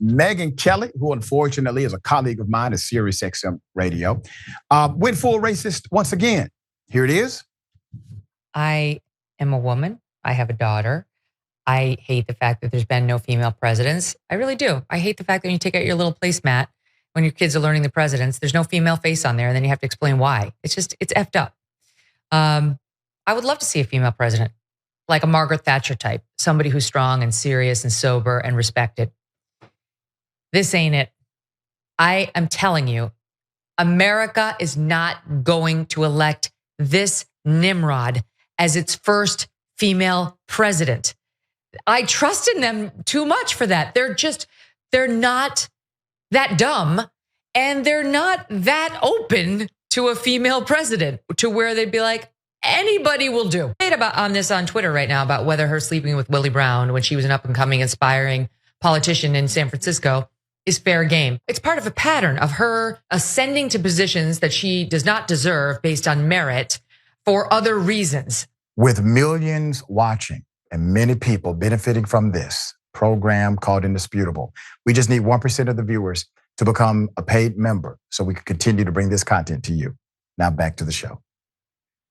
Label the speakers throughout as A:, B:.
A: Megyn Kelly, who unfortunately is a colleague of mine at Sirius XM Radio, went full racist once again. Here it is.
B: I am a woman. I have a daughter. I hate the fact that there's been no female presidents. I really do. I hate the fact that when you take out your little placemat when your kids are learning the presidents, there's no female face on there, and then you have to explain why. It's effed up. I would love to see a female president, like a Margaret Thatcher type, somebody who's strong and serious and sober and respected. This ain't it. I am telling you, America is not going to elect this Nimrod as its first female president. I trust in them too much for that. They're not that dumb, and they're not that open to a female president to where they'd be like, anybody will do. About on this on Twitter right now about whether her sleeping with Willie Brown when she was an up and coming inspiring politician in San Francisco is fair game. It's part of a pattern of her ascending to positions that she does not deserve based on merit for other reasons.
A: With millions watching and many people benefiting from this program called Indisputable, we just need 1% of the viewers to become a paid member so we can continue to bring this content to you. Now back to the show.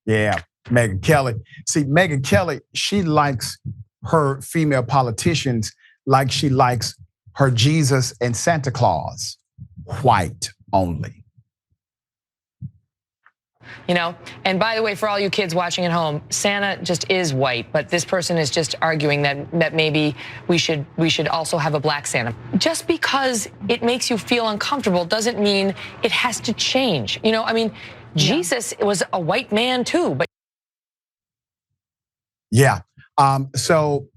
A: Yeah, Megyn Kelly. See, Megyn Kelly, she likes her female politicians like she likes her Jesus and Santa Claus, white only.
C: You know, and by the way, for all you kids watching at home, Santa just is white, but this person is just arguing that maybe we should also have a black Santa. Just because it makes you feel uncomfortable doesn't mean it has to change. You know, I mean, Jesus was a white man too, but
A: yeah. So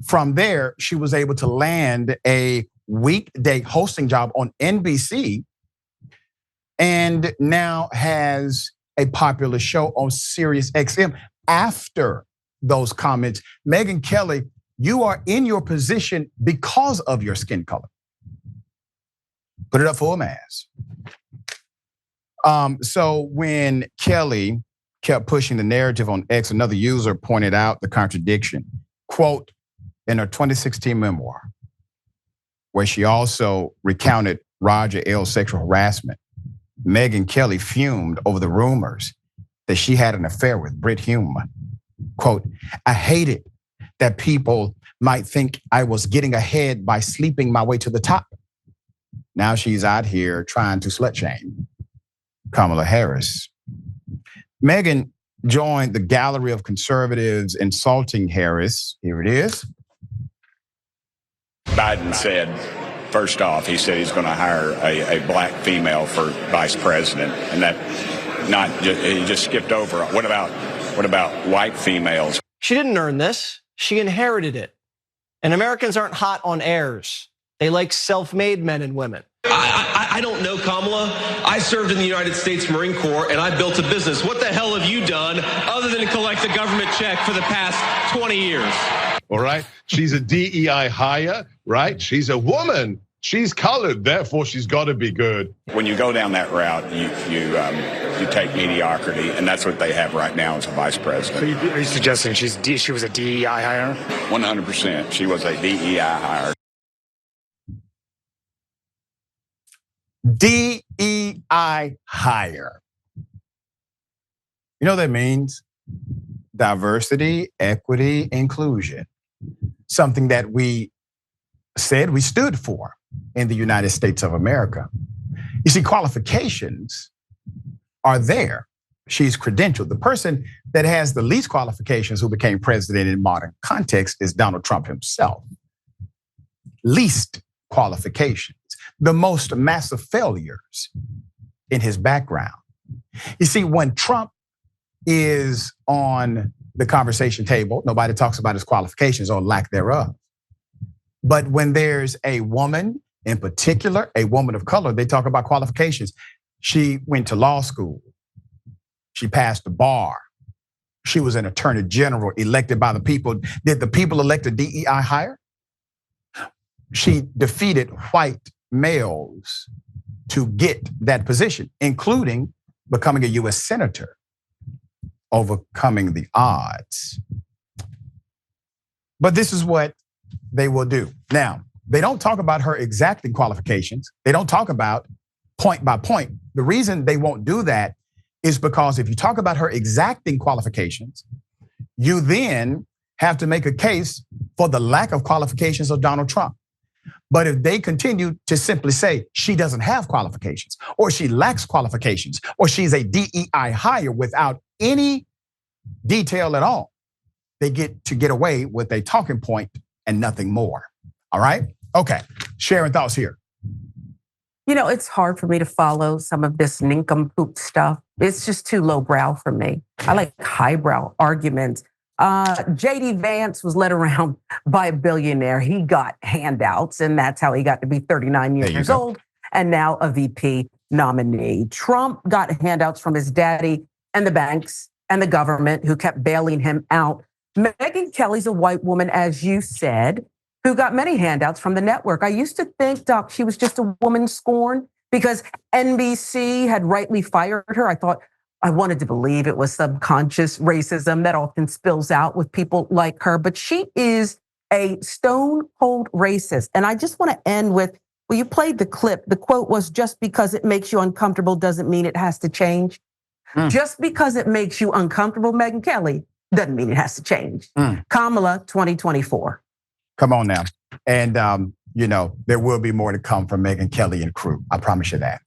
A: from there, she was able to land a weekday hosting job on NBC and now has a popular show on Sirius XM. After those comments, Megyn Kelly, you are in your position because of your skin color. Put it up for a mass. So when Kelly kept pushing the narrative on X, another user pointed out the contradiction. Quote, in her 2016 memoir, where she also recounted Roger Ailes' sexual harassment, Megyn Kelly fumed over the rumors that she had an affair with Brit Hume. Quote, I hated that people might think I was getting ahead by sleeping my way to the top. Now she's out here trying to slut shame Kamala Harris. Megyn joined the gallery of conservatives insulting Harris. Here it is.
D: Biden said, first off, he said he's going to hire a black female for vice president, and that he just skipped over. What about white females?
E: She didn't earn this. She inherited it. And Americans aren't hot on heirs. They like self-made men and women.
F: I don't know Kamala. I served in the United States Marine Corps and I built a business. What the hell have you done other than collect a government check for the past 20 years?
G: All right. She's a DEI hire, right? She's a woman. She's colored, therefore she's got to be good.
D: When you go down that route, you take mediocrity, and that's what they have right now as a vice president.
H: So are you suggesting she was a DEI hire?
D: 100%. She was a DEI hire.
A: DEI hire. You know what that means? Diversity, equity, inclusion. Something that we said we stood for in the United States of America. You see, qualifications are there. She's credentialed. The person that has the least qualifications who became president in modern context is Donald Trump himself. Least qualifications, the most massive failures in his background. You see, when Trump is on the conversation table, nobody talks about his qualifications or lack thereof. But when there's a woman, in particular, a woman of color, they talk about qualifications. She went to law school. She passed the bar. She was an attorney general elected by the people. Did the people elect a DEI hire? She defeated white males to get that position, including becoming a US senator, overcoming the odds. But this is what they will do. Now, they don't talk about her exacting qualifications. They don't talk about point by point. The reason they won't do that is because if you talk about her exacting qualifications, you then have to make a case for the lack of qualifications of Donald Trump. But if they continue to simply say she doesn't have qualifications, or she lacks qualifications, or she's a DEI hire without any detail at all, they get away with a talking point and nothing more. All right? Okay, Sharon, thoughts here.
I: You know, it's hard for me to follow some of this nincompoop stuff. It's just too lowbrow for me. I like highbrow arguments. JD Vance was led around by a billionaire. He got handouts, and that's how he got to be 39 years old and now a VP nominee. Trump got handouts from his daddy and the banks and the government who kept bailing him out. Megyn Kelly's a white woman, as you said, who got many handouts from the network. I used to think, Doc, she was just a woman scorned because NBC had rightly fired her. I wanted to believe it was subconscious racism that often spills out with people like her, but she is a stone cold racist. And I just want to end with, well, you played the clip. The quote was, just because it makes you uncomfortable doesn't mean it has to change. Just because it makes you uncomfortable, Megyn Kelly, doesn't mean it has to change. Kamala 2024.
A: Come on now. And, there will be more to come from Megyn Kelly and crew. I promise you that.